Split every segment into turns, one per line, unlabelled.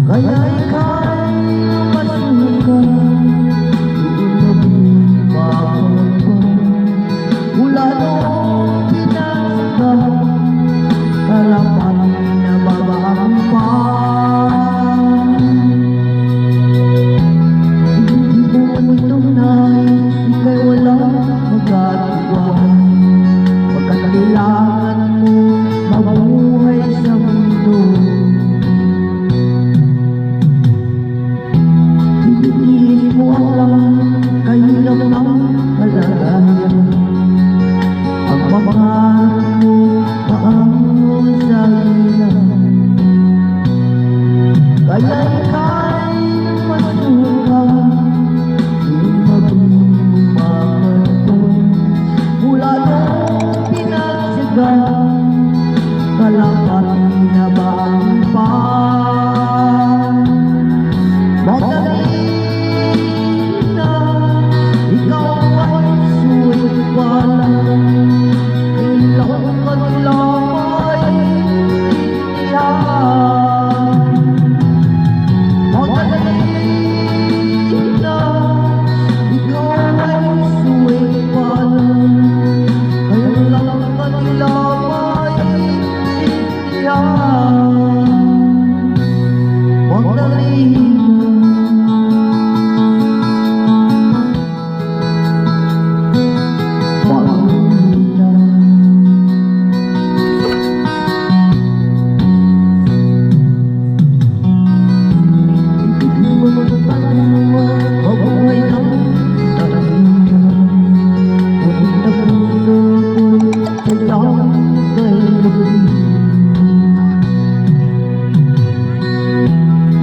Kaya ika'y masuka, tuunabing mapagpag. Mula noong pinasaka, kalapan na babaan pa. Hindi mo tunay, ika'y walang magagawa. Pagkat kailangan mo mabuhay sa mundo. Kahirap ng kalagayan, ang pamahalan mo paangon sa ilan. Kaya ika'y masuka, tumabing mapagpag. Mula noong pinagsaga, kalapat binabang pa.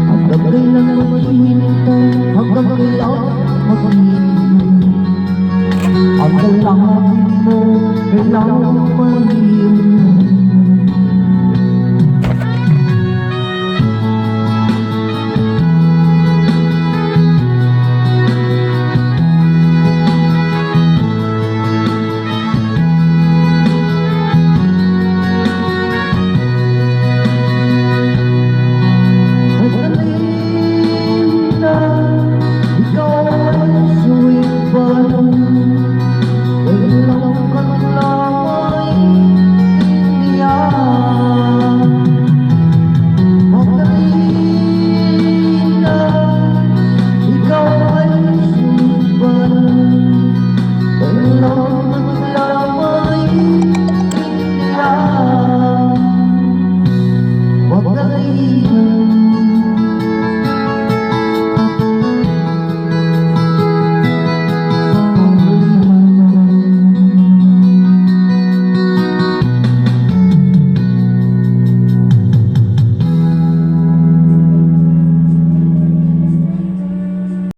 Hanggang kailan mag-iingat, ang dalangin mo kailangan mahirap.